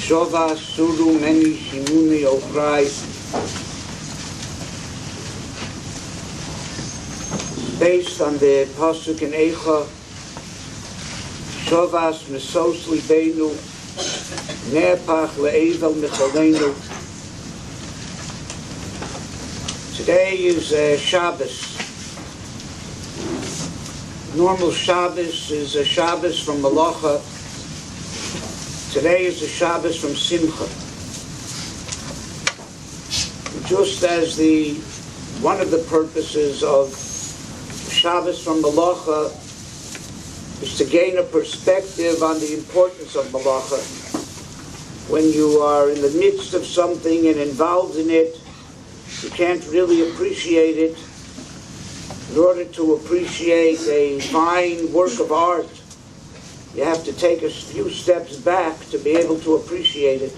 Shova Suru Meni Shimuni Okrai. Based on the pasuk in Eicha, Shovas Mesos Libeinu Ne'apach Le'evel Michalenu. Today is Shabbos. Normal Shabbos is a Shabbos from Malacha. Today is a Shabbos from Simcha. Just as one of the purposes of Shabbos from Malacha is to gain a perspective on the importance of Malacha. When you are in the midst of something and involved in it, you can't really appreciate it. In order to appreciate a fine work of art, you have to take a few steps back to be able to appreciate it.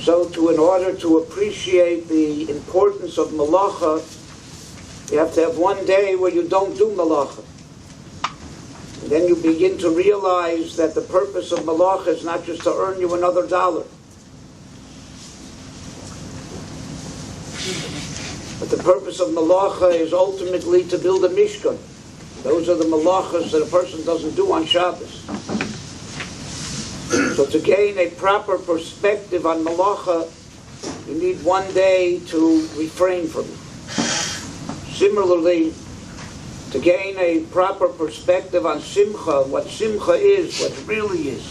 So in order to appreciate the importance of Malacha, you have to have one day where you don't do Malacha. And then you begin to realize that the purpose of Malacha is not just to earn you another dollar. But the purpose of Malacha is ultimately to build a Mishkan. Those are the Malachas that a person doesn't do on Shabbos. So to gain a proper perspective on Malacha, you need one day to refrain from it. Similarly, to gain a proper perspective on Simcha, what Simcha is, what it really is,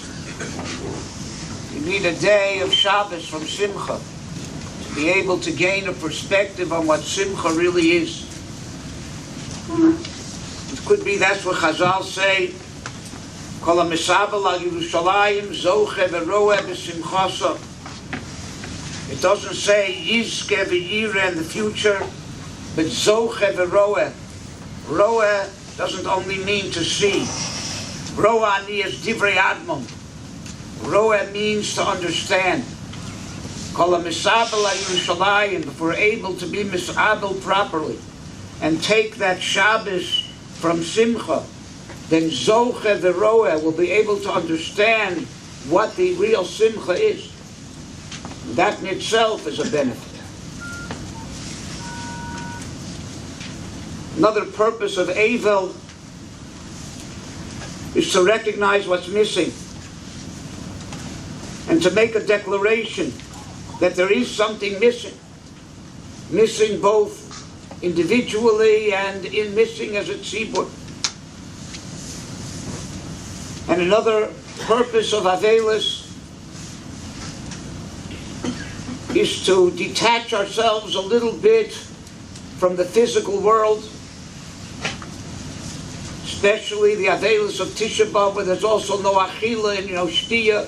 you need a day of Shabbos from Simcha to be able to gain a perspective on what Simcha really is. It could be that's what Chazal say, Kol ha-misabel al Yerushalayim zoche v'roeh b'simchasa. It doesn't say Yizke v'yireh in the future, but zoche v'roeh. Roeh doesn't only mean to see. Roeh ani is divrei admon. Roeh means to understand. Kol ha-misabel al Yerushalayim, if we're able to be misabel properly and take that Shabbos from Simcha, then Zoche v'roeh will be able to understand what the real Simcha is. That in itself is a benefit. Another purpose of Avel is to recognize what's missing and to make a declaration that there is something missing. Missing both individually and in missing as a tzibur. And another purpose of Avelis is to detach ourselves a little bit from the physical world, especially the Avelis of Tisha B'Av, where there's also no achila and shtiya,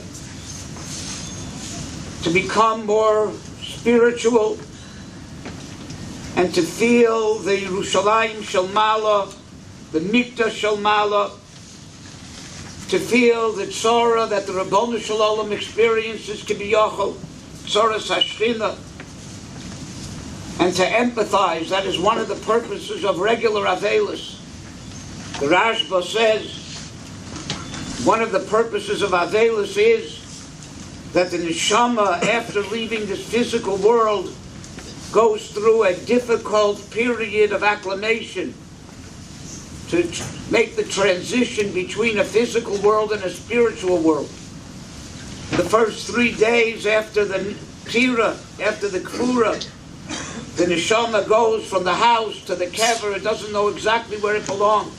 to become more spiritual and to feel the Yerushalayim Shel Mala, the Mikdash Shel Mala, to feel the tzara that the Rabbanu Shalom experiences, Kibiyachol, Tzoras Hashchina, and to empathize. That is one of the purposes of regular Avelis. The Rashba says one of the purposes of Avelis is that the neshama, after leaving this physical world, goes through a difficult period of acclimation to make the transition between a physical world and a spiritual world. The first 3 days after the Tira, after the Kfura, the neshama goes from the house to the kever. It doesn't know exactly where it belongs.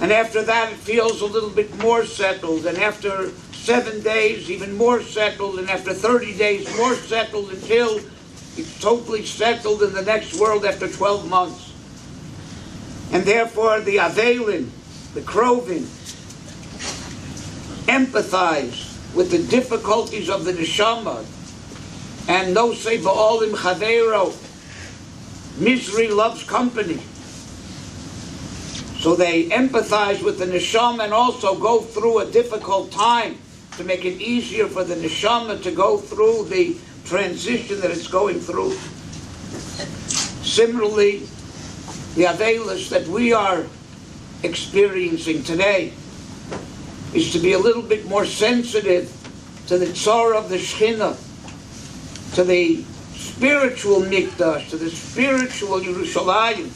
And after that, it feels a little bit more settled. And after 7 days, even more settled. And after 30 days, more settled, until it's totally settled in the next world after 12 months. And therefore, the Avelim, the Krovim, empathize with the difficulties of the neshama. And no say ba'olim chaveiro, misery loves company. So they empathize with the neshama and also go through a difficult time to make it easier for the neshama to go through the transition that it's going through. Similarly, the Avelis that we are experiencing today is to be a little bit more sensitive to the tzor of the Shechina, to the spiritual mikdash, to the spiritual Yerushalayim,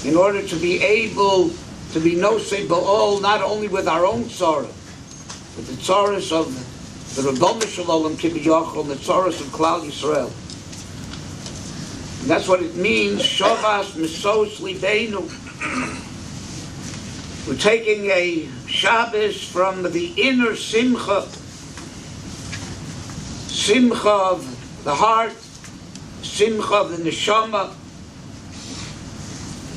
in order to be able to be nosei ba'ol, not only with our own tzara, but the tzaras of the Rabbanu Shalom Kibiyachol, the tzaras of Klal Yisrael. And that's what it means, Shavas Misos Libeinu. We're taking a Shabbos from the inner simcha of the heart, simcha of the neshama,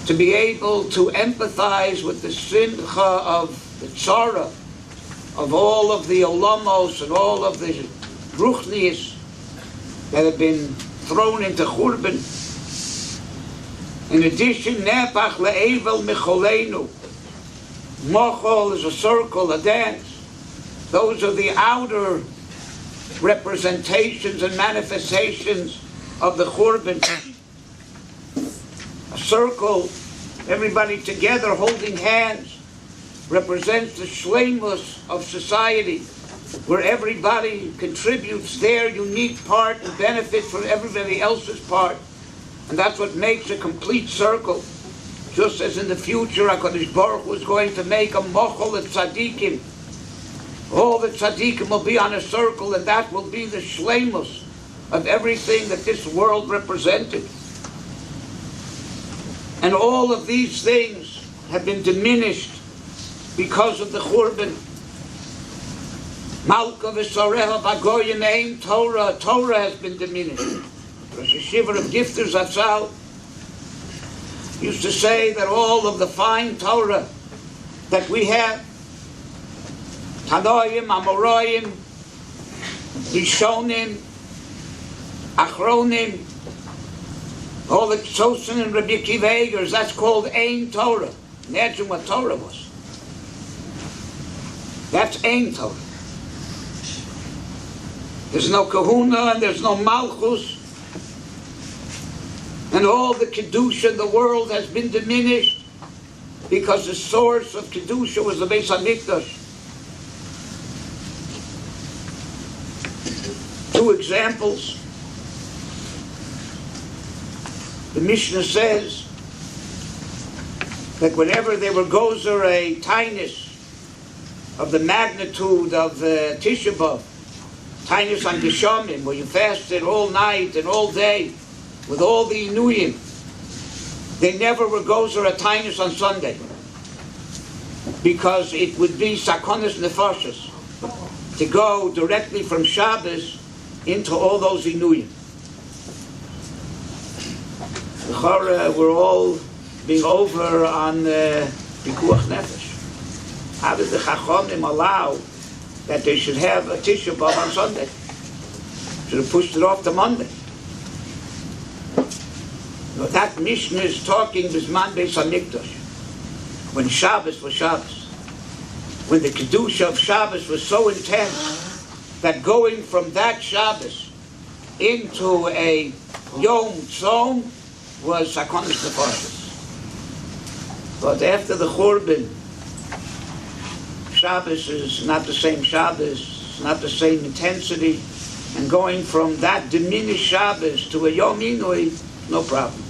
to be able to empathize with the simcha of the tzara, of all of the olamos and all of the ruchnias that have been thrown into churban. In addition, nepach le'evel micholenu. Mochol is a circle, a dance. Those are the outer representations and manifestations of the churban. A circle, everybody together holding hands, represents the shleimus of society, where everybody contributes their unique part and benefits from everybody else's part. And that's what makes a complete circle. Just as in the future, HaKadosh Baruch Hu is going to make a mochol at tzaddikim. All the tzaddikim will be on a circle, and that will be the shleimus of everything that this world represented. And all of these things have been diminished because of the churban. Malka v'sareha v'goyim ein Torah. Torah has been diminished. Rosh Hashiva of Gifters Atzal used to say that all of the fine Torah that we have, Tanoim, Amoraim, Rishonim, Achronim, all the Tzosin and Rabbi Akiva Eigers, that's called Ein Torah. Imagine what Torah was. That's Ein Torah. There's no kahuna and there's no malchus. And all the Kedushah in the world has been diminished because the source of Kedushah was the Beis HaMikdash. Two examples. The Mishnah says that whenever they were gozer a tainus of the magnitude of Tisha B'Av, tainus on Geshamim, where you fasted all night and all day with all the inuyim, they never were gozer a tainus on Sunday, because it would be sakonis nefashos to go directly from Shabbos into all those inuyim. We're all being over on Pikuach Nefesh. How did the Chachamim allow that they should have a Tisha B'Av on Sunday? Should have pushed it off to Monday. Now, that Mishnah is talking Bisman Beis HaMikdash, when Shabbos was Shabbos, when the Kedushah of Shabbos was so intense that going from that Shabbos into a Yom Tzom was sakonis nefashos. But after the Churban, Shabbos is not the same Shabbos, not the same intensity, and going from that diminished Shabbos to a Yom Inui, no problem.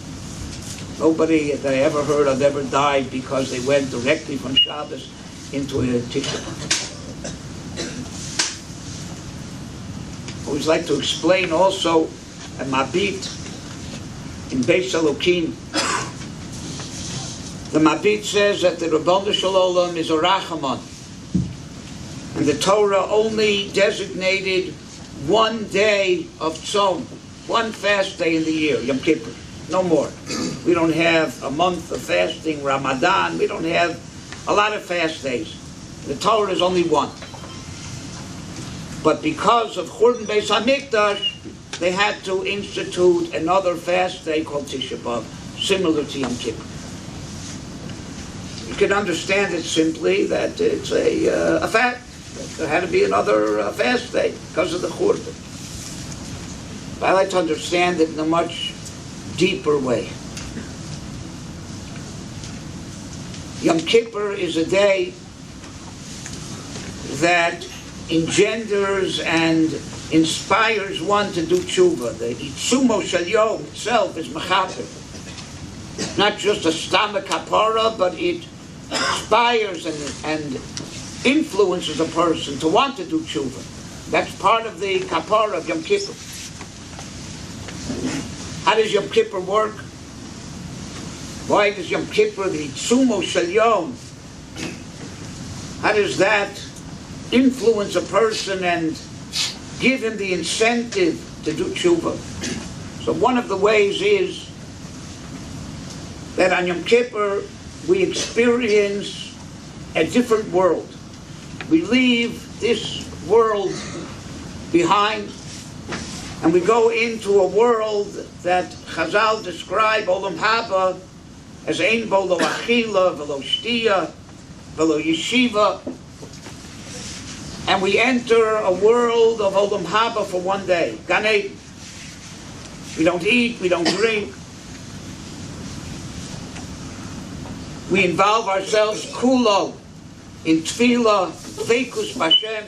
Nobody that I ever heard of ever died because they went directly from Shabbos into a Tisha B'Av. I always like to explain also a Mabit in Beis Elokim. The Mabit says that the Rabbanu Shalom is a Rachaman, and the Torah only designated one day of Tzom, one fast day in the year, Yom Kippur, no more. We don't have a month of fasting, Ramadan, we don't have a lot of fast days. The Torah is only one. But because of Churban Beis HaMikdash, they had to institute another fast day called Tisha B'Av, similar to Yom Kippur. You can understand it simply that it's a fact. There had to be another fast day because of the Churban. But I like to understand it in a much deeper way. Yom Kippur is a day, that engenders and inspires one to do tshuva. The itzumo shel yom itself is mechaper. Not just a stomach kapara, but it inspires and influences a person to want to do tshuva. That's part of the kapara of Yom Kippur. How does Yom Kippur work? Why does Yom Kippur, the itzumo shel yom, how does that influence a person and give him the incentive to do tshuva? So one of the ways is that on Yom Kippur we experience a different world. We leave this world behind and we go into a world that Chazal describe Olam Haba as Ein Bo Lo Achila, V'lo Shtiya, V'lo Yeshiva, and we enter a world of Olam Haba for one day, Gan Eden. We don't eat, we don't drink. We involve ourselves kulo in tefillah, veikus b'Hashem.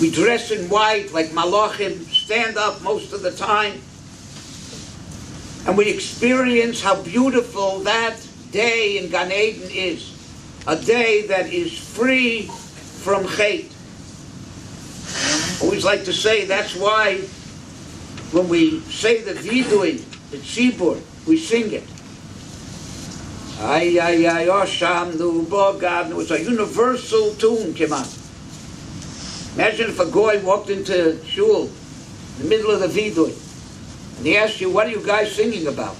We dress in white like malachim, stand up most of the time. And we experience how beautiful that day in Gan Eden is. A day that is free from hate. I always like to say that's why when we say the vidui, the tzibur, we sing it. Ay, ay, ay, Osham, Nu, Bogad. It was a universal tune came out. Imagine if a goy walked into shul in the middle of the vidui and he asked you, what are you guys singing about?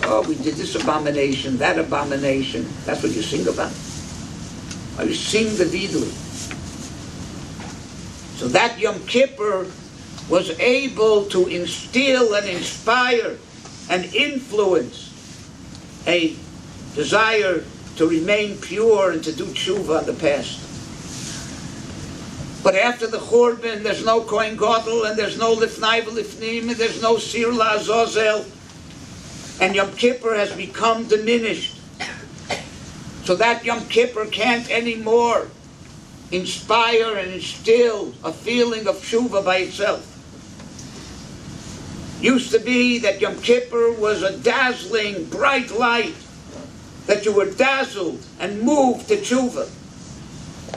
Oh, we did this abomination, that abomination. That's what you sing about? Oh, you sing the vidui. So that Yom Kippur was able to instill and inspire and influence a desire to remain pure and to do tshuva on the past. But after the Churban, there's no Kohen Gadol, and there's no Lifnai V'Lifnim, and there's no Sir La'azazel, and Yom Kippur has become diminished. So that Yom Kippur can't anymore inspire and instill a feeling of tshuva by itself. Used to be that Yom Kippur was a dazzling, bright light, that you were dazzled and moved to tshuva.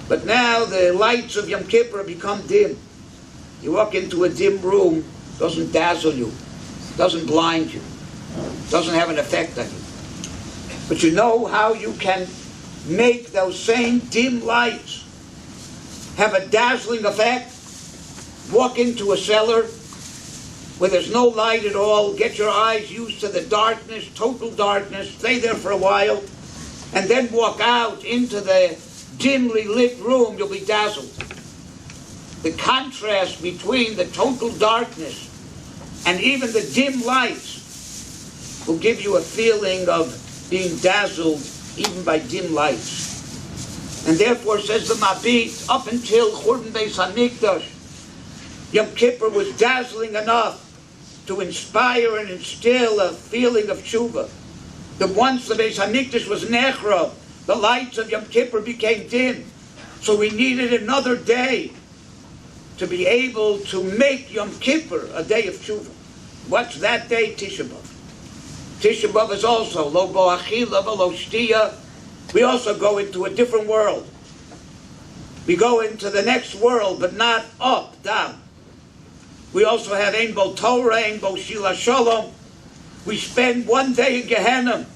But now the lights of Yom Kippur become dim. You walk into a dim room, doesn't dazzle you, doesn't blind you, doesn't have an effect on you. But you know how you can make those same dim lights have a dazzling effect? Walk into a cellar where there's no light at all, get your eyes used to the darkness, total darkness, stay there for a while, and then walk out into the dimly lit room, you'll be dazzled. The contrast between the total darkness and even the dim lights will give you a feeling of being dazzled even by dim lights. And therefore, says the Mabit, up until Churban Beis HaMikdash, Yom Kippur was dazzling enough to inspire and instill a feeling of tshuva. That once the Beis HaMikdash was nechrab, the lights of Yom Kippur became dim. So we needed another day to be able to make Yom Kippur a day of tshuva. What's that day? Tisha B'Av. Tisha B'Av is also lo bo achila v'lo shtiya. We also go into a different world. We go into the next world, but not up, down. We also have Ein Bo Torah, Ein Bo Shila Shalom. We spend one day in Gehenna.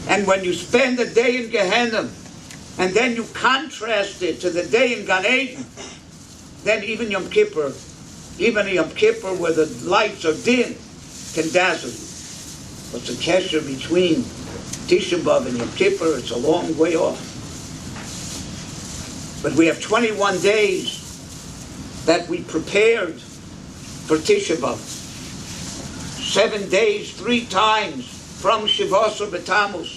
And when you spend a day in Gehenna, and then you contrast it to the day in Gan Eden, then even Yom Kippur, even a Yom Kippur where the lights are dim, can dazzle you. What's the kesher between Tisha B'Av and Yom Kippur? It's a long way off. But we have 21 days that we prepared for Tisha B'Av. 7 days, 3 times from Shivasar B'Tammuz.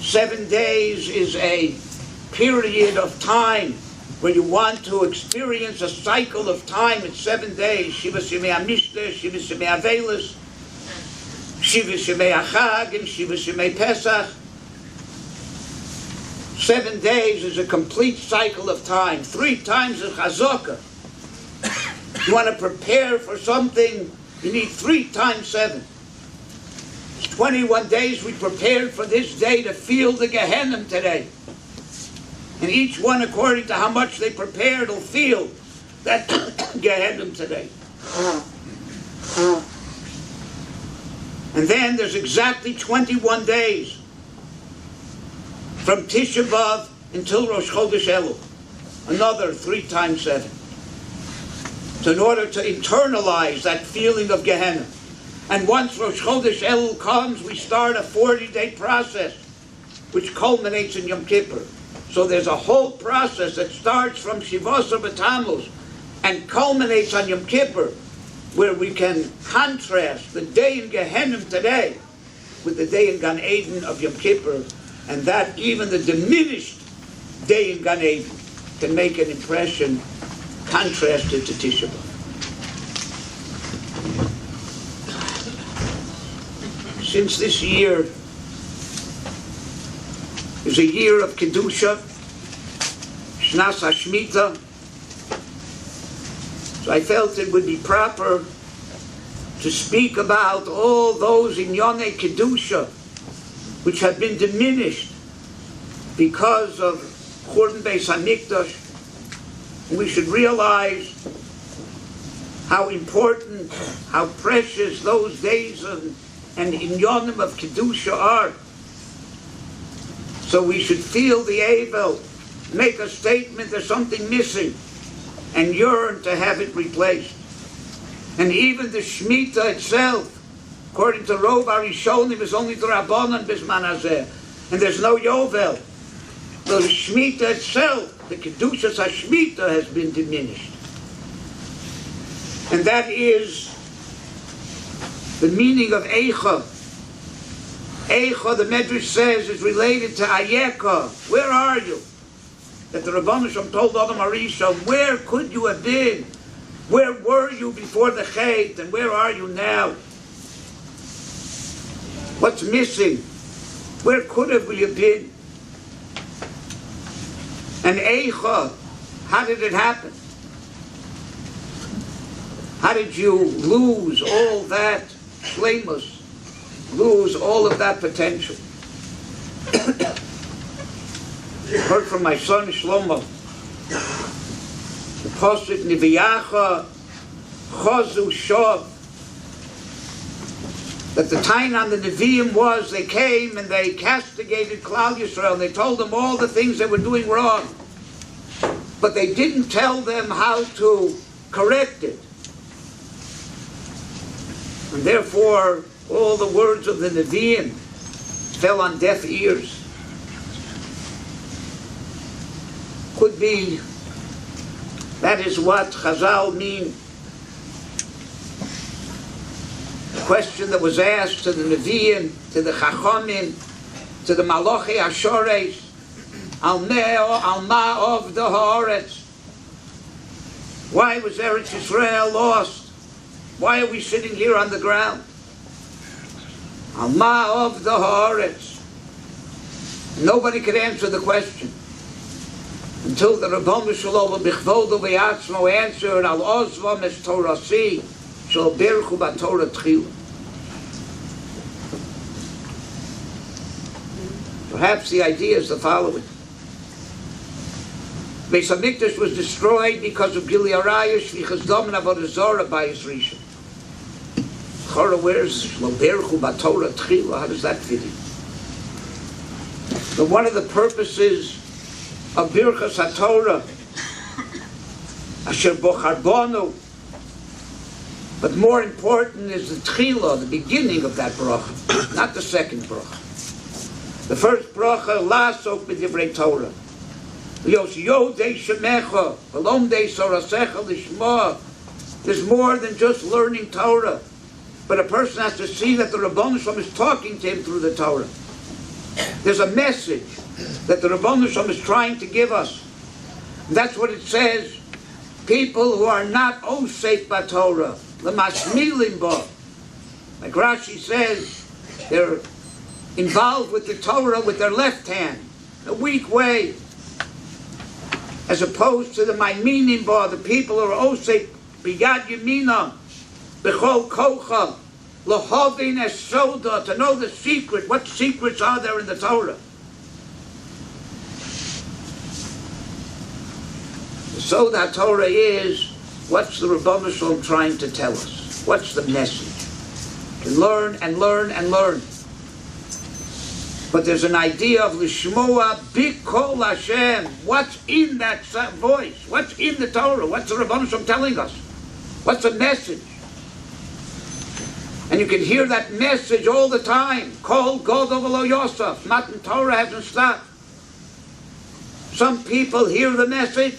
7 days is a period of time where you want to experience a cycle of time in 7 days. Shivas Yemei HaMishter, Shivas Yemei HaVeilos, Shivas Yemei HaChag, and Shivas Yemei Pesach. 7 days is a complete cycle of time. 3 times is chazaka. You want to prepare for something, you need 3 times 7. 21 days we prepared for this day to feel the Gehenna today. And each one, according to how much they prepared, will feel that Gehenna today. And then there's exactly 21 days from Tisha B'Av until Rosh Chodesh Elul. Another 3 times 7. So in order to internalize that feeling of Gehenna. And once Rosh Chodesh Elul comes, we start a 40-day process, which culminates in Yom Kippur. So there's a whole process that starts from Shivasar B'Tammuz and culminates on Yom Kippur, where we can contrast the day in Gehenna today with the day in Gan Eden of Yom Kippur, and that even the diminished day in Gan Eden can make an impression contrasted to Tisha B'Av. Since this year is a year of Kedushah, Shnas HaShmita, so I felt it would be proper to speak about all those Inyonei Kedushah which have been diminished because of Churban Beis HaMikdash. We should realize how important, how precious those days and Inyonim of Kedushah are. So we should feel the Avel, make a statement there's something missing, and yearn to have it replaced. And even the Shemitah itself, according to Rov HaRishonim, is only the Rabbanan Bisman Hazeh, and there's no Yovel. So the Shemitah itself, the Kedushah HaShemitah, has been diminished. And that is the meaning of Eicha. Eicha, the Medrash says, is related to Ayeka. Where are you? That the Rebbeinu Shalom told Adam HaRishon, where could you have been? Where were you before the Chet, and where are you now? What's missing? Where could have you been? And Eicha, how did it happen? How did you lose all that shleimus, lose all of that potential? Heard from my son Shlomo, the pasuk Niviyacha Chazu Shav, that the time on the Nevi'im was they came and they castigated Klal Yisrael. They told them all the things they were doing wrong, but they didn't tell them how to correct it. And therefore, all the words of the Nevi'im fell on deaf ears. Could be that is what Chazal mean. The question that was asked to the Nevi'im, to the Chachamim, to the Malachi Ashores, Al Ma'ov the Haaretz. Why was Eretz Yisrael lost? Why are we sitting here on the ground? Al Ma'ov the Haaretz. Nobody could answer the question until the Rabbanu Shalom Bichvodo V'Yatzmo answered, Al Ozvam es Torasi Shal Birchu B'Torah Tchilu. Perhaps the idea is the following. Beis HaMikdash was destroyed because of Gili Arayah Shvichas Dam and Avodah Zarah by his Rishon. Chora, where's Shal Birchu B'Torah Tchilu? How does that fit in? But one of the purposes of Birchas HaTorah, Asher Bocharbonu, but more important is the Tchila, the beginning of that bracha, not the second bracha. The first bracha, Lasok b'divrei Torah. Yos Yodei Shemecha, V'lomdei Sorasecha L'shmua. There's more than just learning Torah, but a person has to see that the Rabbanu Shalom is talking to him through the Torah. There's a message that the Rabbanu Shalom is trying to give us. And that's what it says. People who are not osek b'Torah, l'mashmilim bo. Like Rashi says, they're involved with the Torah with their left hand, a weak way, as opposed to the Maiminim Ba, the people who are Osei Bigad Yemina, Bechol Kocha, Lohavin Esoda, to know the secret. What secrets are there in the Torah? So that Torah is, what's the Rebbeinu Shalom trying to tell us? What's the message? To learn and learn and learn. But there's an idea of Lishmoa Bikol Hashem. What's in that voice? What's in the Torah? What's the Rebbeinu Shalom telling us? What's the message? And you can hear that message all the time. Kol Godol V'lo Yosef. Matan Torah hasn't stopped. Some people hear the message,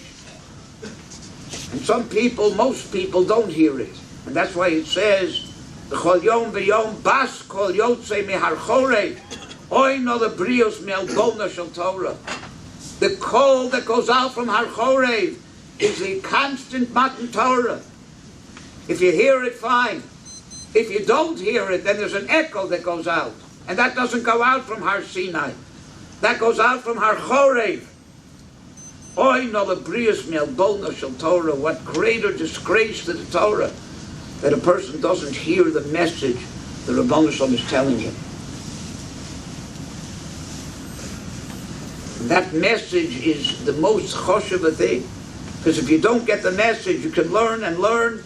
and some people, most people, don't hear it. And that's why it says, Chol Yom V'Yom Bas Kol Yotzei Mihar Chorei Oy No Lebrios Me'al Golna Shel Torah. The call that goes out from Har Chorev is the constant Matan Torah. If you hear it, fine. If you don't hear it, then there's an echo that goes out. And that doesn't go out from Har Sinai. That goes out from Har Chorev. Oy no lebrius me'al bolna shel Torah. What greater disgrace to the Torah that a person doesn't hear the message the Rebbeinu Shalom is telling him. And that message is the most choshev thing. Because if you don't get the message, you can learn and learn,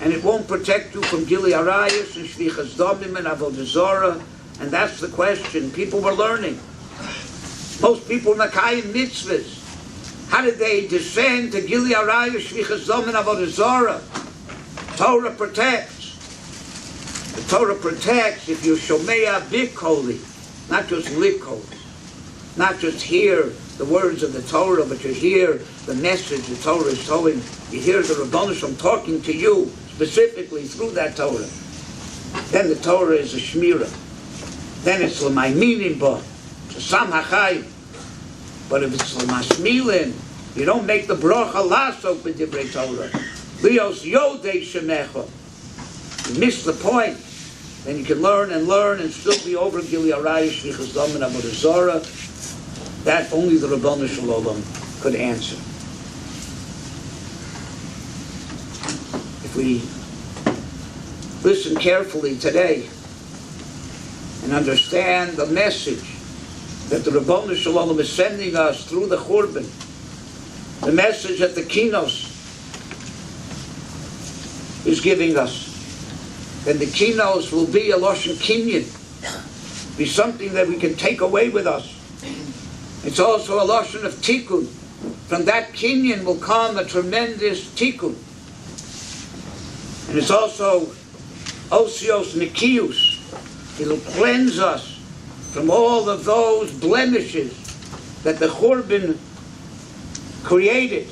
and it won't protect you from Gili Arayos and Shvichas Damim and Avodah Zarah. And that's the question. People were learning. Most people Makayim mitzvahs. How did they descend to Gili Arayos, Shvichas Damim and Avodah Zarah? Torah protects. The Torah protects if you Shomea Bikoli, not just Likoli. Not just hear the words of the Torah, but you hear the message the Torah is telling. You hear the Rebbeinu Shalom talking to you specifically through that Torah. Then the Torah is a shmira. Then it's l'mayminim ba, it's a sam hachayim. But if it's l'masmilin, you don't make the bracha lasok with divrei Torah. Lios yodei shemecha. You miss the point. Then you can learn and learn and still be over Gili Arayos, Shvichas Damim, Avodah Zarah. That only the Rebbeinu Shalom could answer. If we listen carefully today and understand the message that the Rebbeinu Shalom is sending us through the Churban, the message that the Kinnos is giving us, then the Kinnos will be a Loshen Kinyan, be something that we can take away with us. It's also a Lashon of Tikkun. From that Kinyan will come a tremendous Tikkun. And it's also Osios Nikius. It'll cleanse us from all of those blemishes that the Churban created.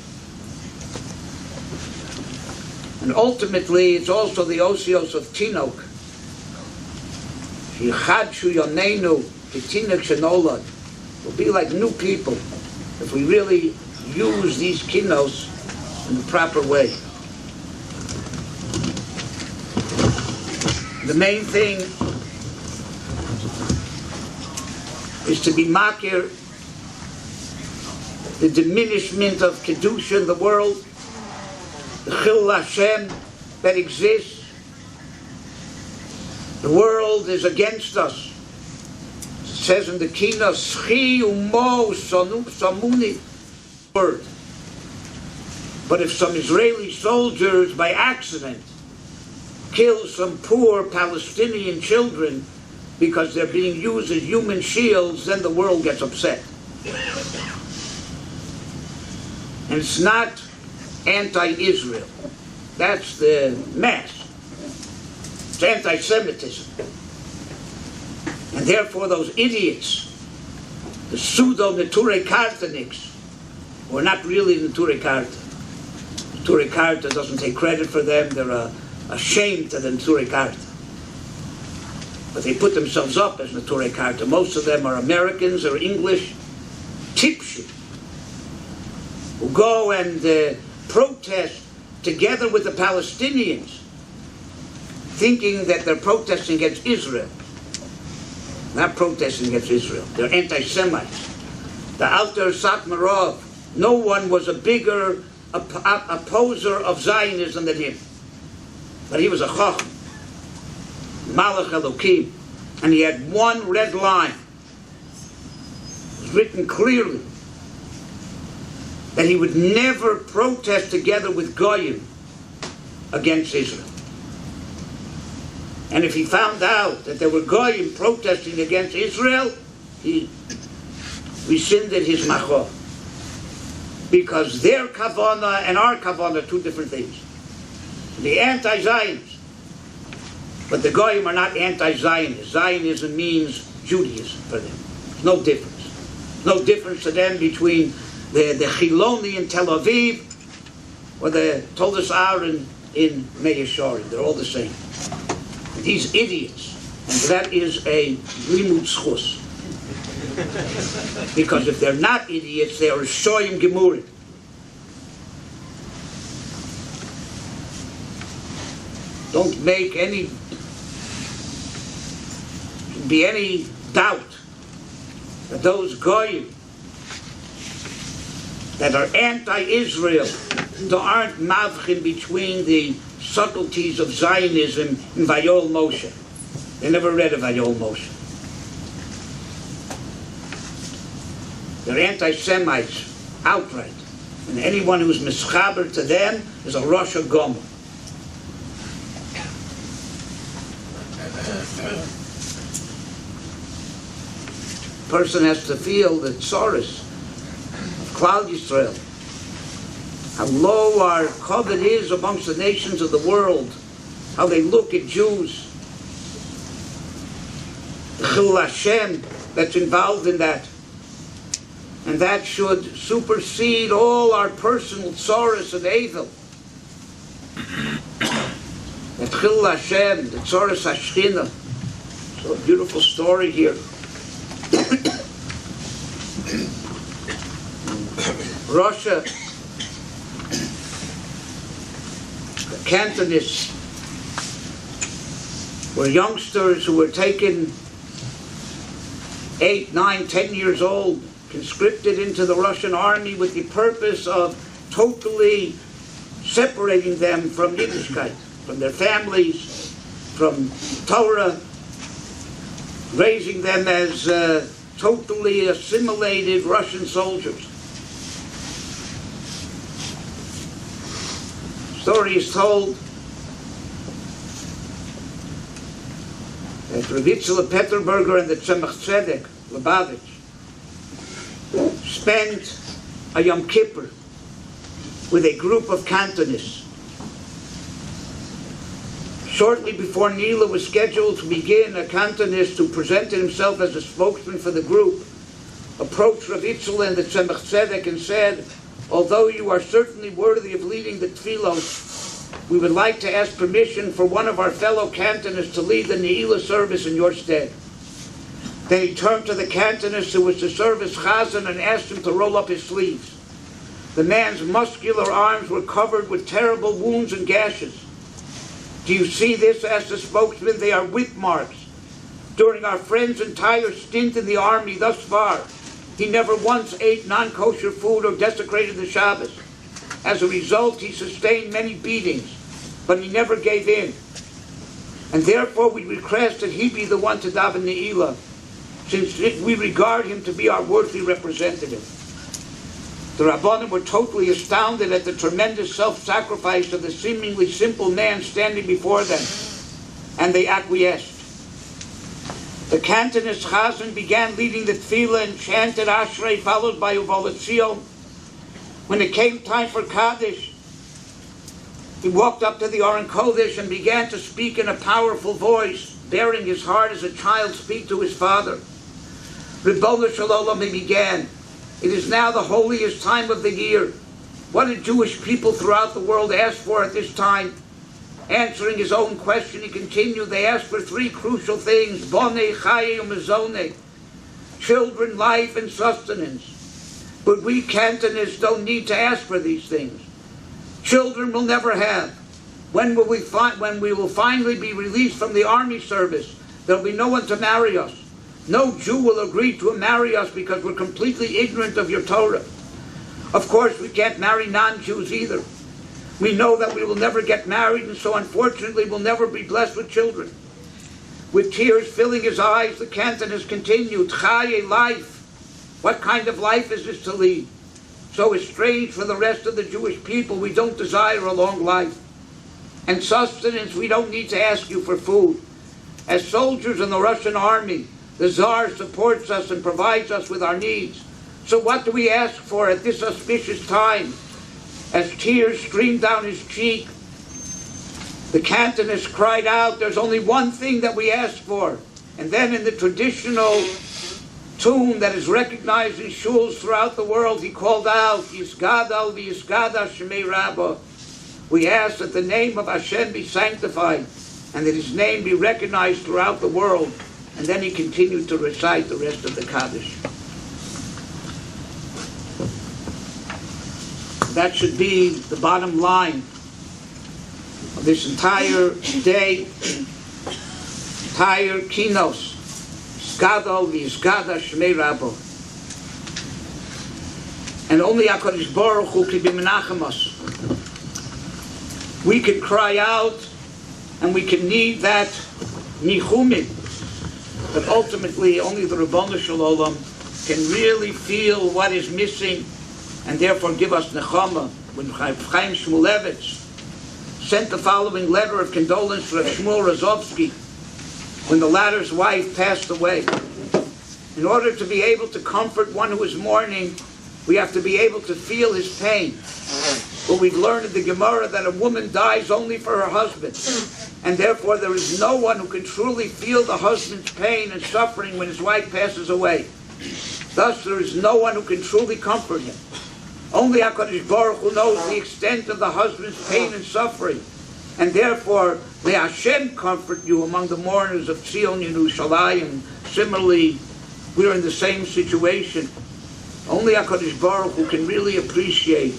And ultimately, it's also the Osios of Tinok. Yichadshu Yoneinu Titinok Shenolad. We'll be like new people if we really use these Kinnos in the proper way. The main thing is to be makir the diminishment of Kedushah in the world, the Chil Hashem that exists. The world is against us. It says in the Kinnos, Schi umo samuni word. But if some Israeli soldiers by accident kill some poor Palestinian children because they're being used as human shields, then the world gets upset. And it's not anti-Israel. That's the mass. It's anti-Semitism. And therefore those idiots, the pseudo-Neturei Kartaniks, who are not really Neturei Karta. Neturei Karta doesn't take credit for them. They're ashamed of the Neturei Karta. But they put themselves up as Neturei Karta. Most of them are Americans or English tipshit who go and protest together with the Palestinians, thinking that they're protesting against Israel. not protesting against Israel. They're anti-Semites. The Alter Satmarov, no one was a bigger opposer of Zionism than him. But he was a Chacham, Malach Elokim, and he had one red line. It was written clearly that he would never protest together with Goyim against Israel. And if he found out that there were Goyim protesting against Israel, he rescinded his machor. Because their kavanah and our kavanah are two different things. The anti-Zionists. But the Goyim are not anti-Zionists. Zionism means Judaism for them. There's no difference. No difference to them between the Chiloni in Tel Aviv or the Toldus Aaron in Meir Shorim. They're all the same. These idiots, and that is a limud schus. Because if they're not idiots, they are shoyim gemurim. Don't make any doubt that those goyim that are anti-Israel aren't mavchin between the subtleties of Zionism in Vayol Moshe. They never read of Vayol Moshe. They're anti-Semites outright. And anyone who's mischaber to them is a Rosh Gomer. Person has to feel the tzoros of Klal Yisrael. How low our covet is amongst the nations of the world. How they look at Jews. The Chil Hashem that's involved in that. And that should supersede all our personal tzoros and evil. The Chil Hashem, the tzoros Hashchina. So a beautiful story here. Russia, the Cantonists were youngsters who were taken 8, 9, 10 years old, conscripted into the Russian army with the purpose of totally separating them from Yiddishkeit, from their families, from Torah, raising them as totally assimilated Russian soldiers. Story is told that Rav Yitzy Peterburger and the Tzemach Tzedek, Lubavitch, spent a Yom Kippur with a group of Cantonists. Shortly before Nila was scheduled to begin, a Cantonist who presented himself as a spokesman for the group approached Rav Yitzy and the Tzemach Tzedek and said, "Although you are certainly worthy of leading the tefillos, we would like to ask permission for one of our fellow Cantonists to lead the Ne'ilah service in your stead." Then he turned to the Cantonist who was to serve as chazan and asked him to roll up his sleeves. The man's muscular arms were covered with terrible wounds and gashes. "Do you see this?" asked the spokesman. "They are whip marks. During our friend's entire stint in the army thus far, he never once ate non-kosher food or desecrated the Shabbos. As a result, he sustained many beatings, but he never gave in. And therefore we request that he be the one to daven Ne'ilah, since we regard him to be our worthy representative." The Rabbanim were totally astounded at the tremendous self-sacrifice of the seemingly simple man standing before them, and they acquiesced. The Cantonist Chazan began leading the tefillah and chanted Ashrei, followed by Uvalatzion. When it came time for Kaddish, he walked up to the Aron Kodesh and began to speak in a powerful voice, bearing his heart as a child speaks to his father. Ribono Shel Olam, he began, "It is now the holiest time of the year. What do Jewish people throughout the world ask for at this time?" Answering his own question, he continued, "They ask for 3 crucial things, bonei, chaye, umezoneh, children, life, and sustenance. But we Cantonists don't need to ask for these things. Children we'll never have. When we will finally be released from the army service, there'll be no one to marry us. No Jew will agree to marry us because we're completely ignorant of your Torah. Of course, we can't marry non-Jews either. We know that we will never get married, and so unfortunately we'll never be blessed with children. With tears filling his eyes, the cantor has continued, Chaye, life. What kind of life is this to lead? So estranged from the rest of the Jewish people, we don't desire a long life. And sustenance, we don't need to ask you for food. As soldiers in the Russian army, the Tsar supports us and provides us with our needs. So what do we ask for at this auspicious time? As tears streamed down his cheek, the cantonist cried out, there's only one thing that we ask for. And then in the traditional tune that is recognized in shuls throughout the world, he called out, Yisgadal v'Yisgada Shemei Rabbah. We ask that the name of Hashem be sanctified and that his name be recognized throughout the world. And then he continued to recite the rest of the Kaddish. That should be the bottom line of this entire day, entire Kinnos. Gadol v'Yisgada Shmei Rabbo. And only HaKadosh Baruch Hu can be menachem us. We can cry out and we can need that nichumim, but ultimately only the Ribono Shel Olam can really feel what is missing and therefore give us nechama. When Chaim Shmulevitz sent the following letter of condolence to Rav Shmuel Rozovsky when the latter's wife passed away. In order to be able to comfort one who is mourning, we have to be able to feel his pain. But we've learned in the Gemara that a woman dies only for her husband, and therefore there is no one who can truly feel the husband's pain and suffering when his wife passes away. Thus there is no one who can truly comfort him. Only HaKadosh Baruch Hu knows the extent of the husband's pain and suffering, and therefore may Hashem comfort you among the mourners of Tzion and Yerushalayim. Similarly, we're in the same situation. Only HaKadosh Baruch Hu can really appreciate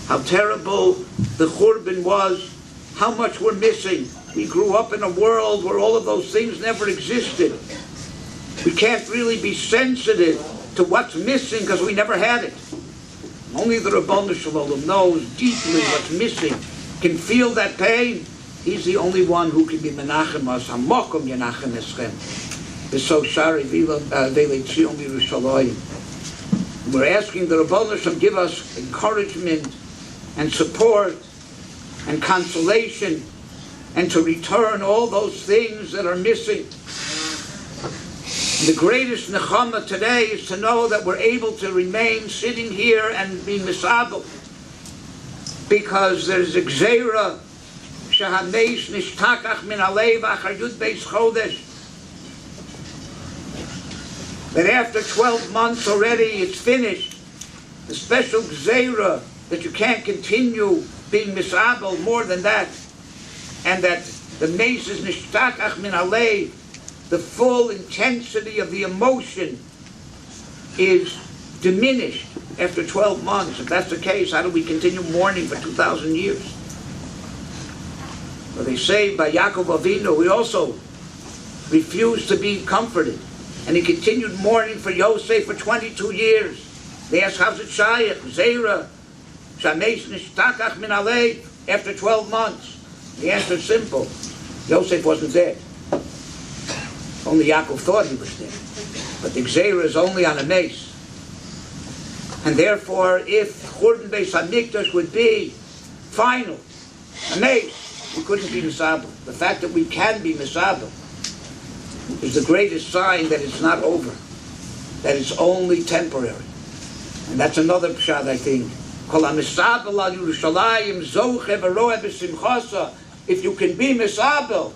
how terrible the Churban was, how much we're missing. We grew up in a world where all of those things never existed. We can't really be sensitive to what's missing because we never had it. Only the Ribono Shel Olam knows deeply what's missing, can feel that pain. He's the only one who can be menachem us. Hamokom yenachem eschem. V'so shari v'lei tzion v'Yerushalayim. We're asking the Ribono Shel Olam give us encouragement and support and consolation and to return all those things that are missing. The greatest nechama today is to know that we're able to remain sitting here and be misabel, because there's a gzeira shahamesh nishtakach min alev achar yud beis chodesh, that after 12 months already it's finished. The special gzeira that you can't continue being misabel more than that, and that the meis is nishtakach min alev, the full intensity of the emotion is diminished after 12 months. If that's the case, how do we continue mourning for 2,000 years? Well, they say by Yaakov Avinu, he also refused to be comforted, and he continued mourning for Yosef for 22 years. They asked, how's it shayach? Zeira, shamesh nishtakach min alei, after 12 months. The answer is simple. Yosef wasn't dead. Only Yaakov thought he was dead. But the Gzeira is only on a mace. And therefore, if Churban Beis HaMikdash would be final, a mace, we couldn't be misabel. The fact that we can be misabel is the greatest sign that it's not over, that it's only temporary. And that's another pshat, I think. Kol ha-misabel al Yerushalayim zoche v'roeh b'simchasa. If you can be misabel,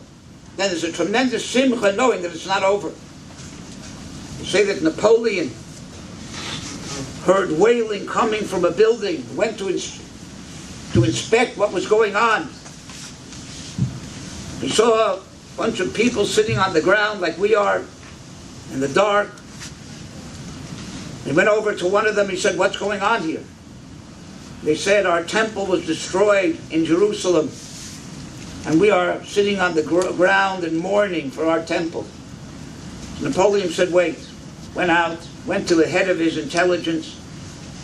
then there's a tremendous simcha knowing that it's not over. You say that Napoleon heard wailing coming from a building, went to inspect what was going on. He saw a bunch of people sitting on the ground like we are, in the dark. He went over to one of them, he said, what's going on here? They said, our temple was destroyed in Jerusalem, and we are sitting on the ground and mourning for our temple. Napoleon said, wait. Went out, went to the head of his intelligence,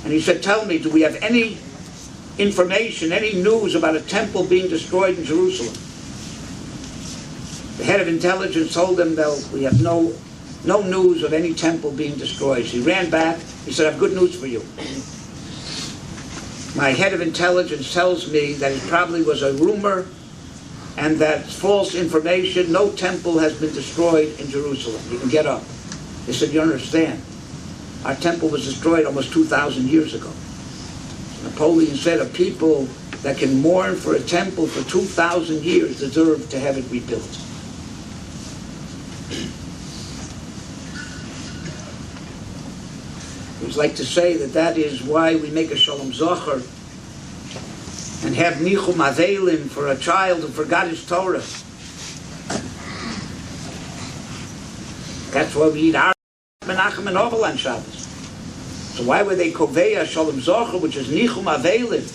and he said, tell me, do we have any information, any news about a temple being destroyed in Jerusalem? The head of intelligence told him, well, we have no news of any temple being destroyed. So he ran back. He said, I have good news for you. My head of intelligence tells me that it probably was a rumor and that false information. No temple has been destroyed in Jerusalem. You can get up. They said, you understand, our temple was destroyed almost 2,000 years ago. Napoleon said, a people that can mourn for a temple for 2,000 years deserve to have it rebuilt. We'd like to say that is why we make a Shalom Zocher and have Nichum Avelim for a child who forgot his Torah. That's why we eat our Menachem and Ohel on Shabbos. So why would they Koveya Shalom Zocher, which is Nichum Avelim,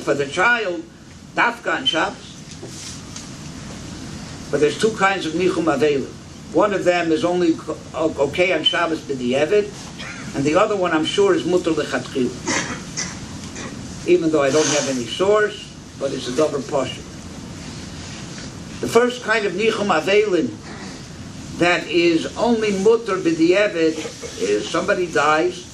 for the child, Dafka on Shabbos? But there's two kinds of Nichum Avelim. One of them is only okay on Shabbos b'di'evid, and the other one I'm sure is mutter lechatchila. Even though I don't have any source, but it's a davar pashut. The first kind of Nichum Avelim that is only mutter b'di'evid is somebody dies,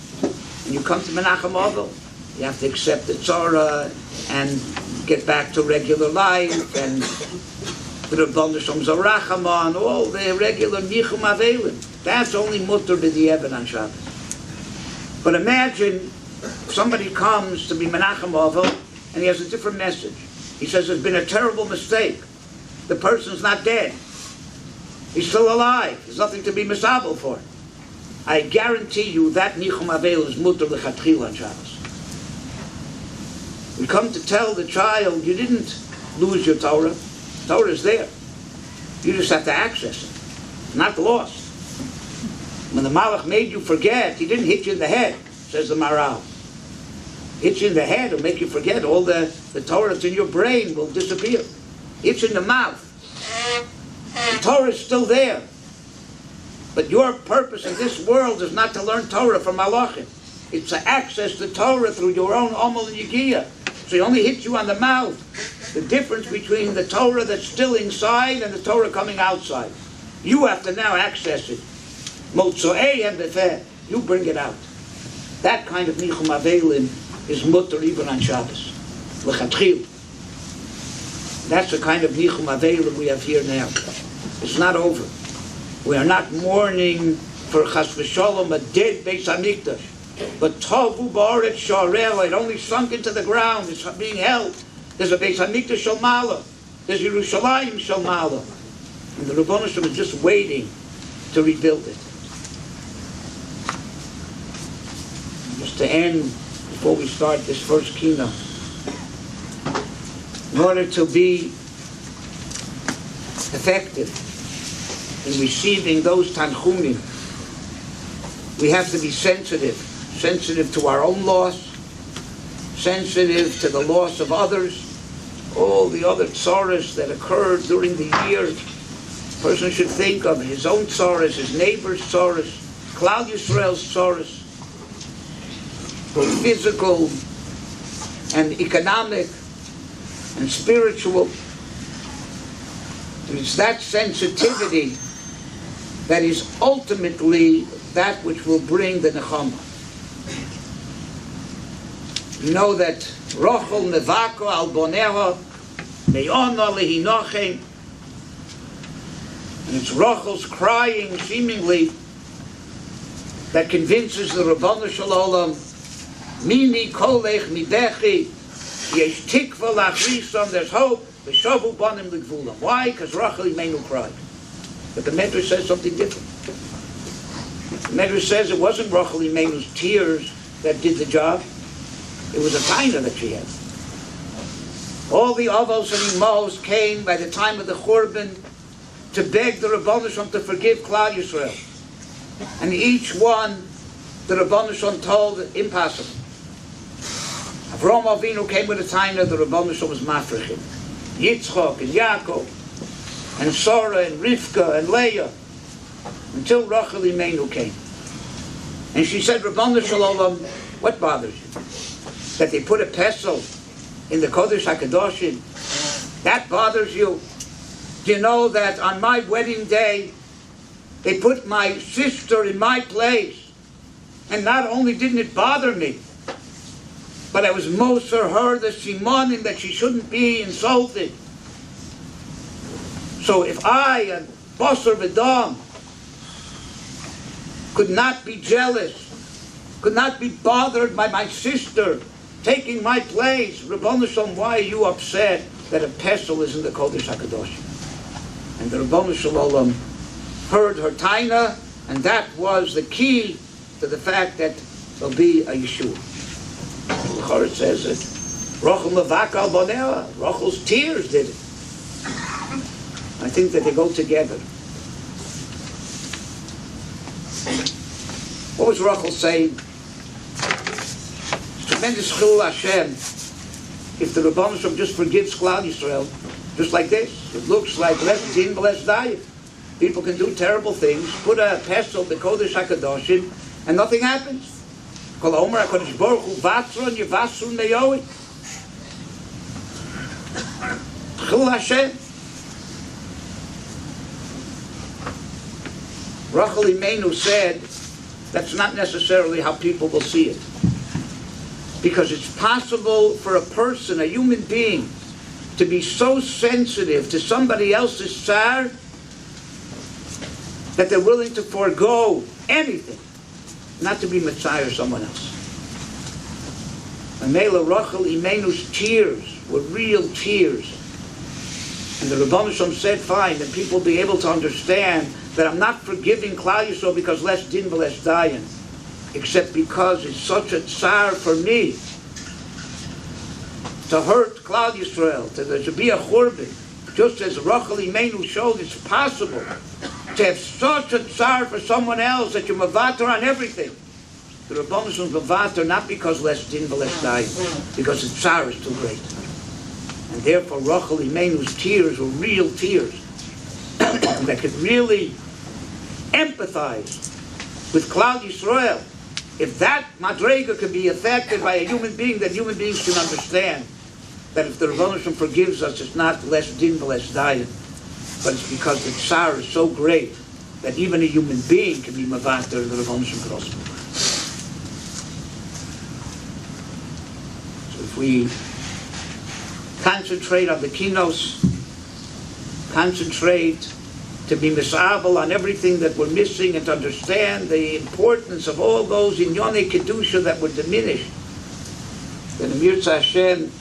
and you come to Menachem Avil. You have to accept the tzara and get back to regular life, and the Rabban Shem Zarachamon, all the regular Nichum Avelim. That's only mutter b'di'evid on Shabbos. But imagine somebody comes to be Menachem Avil and he has a different message. He says there's been a terrible mistake. The person's not dead. He's still alive. There's nothing to be misabel for. I guarantee you that Nichum Avil is mutter lechatchila on Shabbos. We come to tell the child, you didn't lose your Torah. Torah is there. You just have to access it. Not lost. When the Malach made you forget, he didn't hit you in the head, says the Maral. Hit you in the head will make you forget. All the Torah that's in your brain will disappear. Hit you in the mouth. The Torah is still there. But your purpose in this world is not to learn Torah from Malachim. It's to access the Torah through your own Omel and Yigiyah. So he only hits you on the mouth. The difference between the Torah that's still inside and the Torah coming outside. You have to now access it. Motzo'ei and befeh. You bring it out. That kind of Nichum Avelim is mutter even on Shabbos. L'chatchil. That's the kind of Nichum Avelim we have here now. It's not over. We are not mourning for Chas v'Sholom, a dead Beis HaMikdash. But Tovu Ba'aretz Sharel, it only sunk into the ground. It's being held. There's a Beis HaMikdash Shel Mala. There's Yerushalayim Shel Mala. And the Rebbeinu Shem is just waiting to rebuild it. Just to end, before we start this first Kinnos, in order to be effective in receiving those Tanchumim, we have to be sensitive to our own loss, sensitive to the loss of others, all the other tzaras that occurred during the year. A person should think of his own tzaras, his neighbor's tzaras, Klal Yisrael's tzaras, both physical and economic and spiritual. It's that sensitivity that is ultimately that which will bring the nechama. You know that Rochel nevako al boneha me'ona lehinochem, and it's Rochel's crying, seemingly, that convinces the Rabbanu Shalom, Mini kolech midechi, yesh tikva lachrisam, there's hope, v'shavu banim l'gvulam. Why? Because Rachel Imenu cried. But the Medrash says something different. The Medrash says it wasn't Rachel Imenu's tears that did the job. It was a taina that she had. All the avos and imos came by the time of the Churban to beg the Rabbanu Shalom to forgive Klal Yisrael. And each one, the Rabbanu Shalom told, impossible. Avromi Avinu came with a taina, the Rabbanu Shalom was mafrechim. Yitzchak and Yaakov and Sarah and Rivka and Leah. until Rachel Imeinu came. And she said, Rabbanu Shalom, what bothers you? That they put a pestle in the Kodesh HaKadoshim? That bothers you? Do you know that on my wedding day, they put my sister in my place? And not only didn't it bother me, but I was Moser her the Simonim that she shouldn't be insulted. So if I and Basar V'Dam could not be jealous, could not be bothered by my sister taking my place, Rabbanu Shalom, why are you upset that a pestle is in the Kodesh HaKadoshim? And the Rabbanu Shalom heard her taina, and that was the key to the fact that there'll be a Yeshua. The Chorah says it. Rachel levak al bonea. Rachel's tears did it. I think that they go together. What was Rachel saying? Tremendous chilul Hashem. If the Rebbeinu Shalom just forgives Klal Yisrael, just like this, it looks like less din, less dayim. People can do terrible things, put a pestle, the Kodesh HaKadoshim, and nothing happens. Kol Omer HaKadosh Baruch Hu Vatron Yevasron Meyoid. Chilul Hashem. Rachel Imeinu said that's not necessarily how people will see it. Because it's possible for a person, a human being, to be so sensitive to somebody else's tsar that they're willing to forego anything, not to be Messiah or someone else. And Mela Rachel Imeinu's tears were real tears. And the Rebbeinu Shalom said, fine, and people will be able to understand that I'm not forgiving Klal Yisrael because less din less dayan, except because it's such a tsar for me to hurt Klal Yisrael, to be a churban. Just as Rachel Imeinu showed, it's possible to have such a tsar for someone else that you're mavater on everything. The Rebbeinu Shalom mavater not because less din less dayan, because the tsar is too great. And therefore Rachel Imeinu's tears were real tears that could really empathize with Klal Yisrael. If that madrega could be affected by a human being, then human beings can understand that if the Rebbeinu Shalom forgives us, it's not less din, less dayan, but it's because the tsar is so great that even a human being can be mavater, the Rebbeinu Shalom could also be. So if we concentrate on the Kinnos, concentrate to be misabel on everything that we're missing and to understand the importance of all those inyonei Kedushah that were diminished, then the Mirza Hashem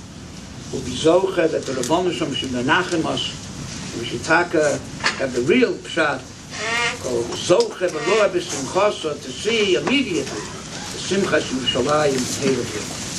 will be zocher that the Rebbeinu Shalom should menachem us, we should have the real pshat called zocher v'loa b'simchasa, to see immediately the Simchas Yerushalayim.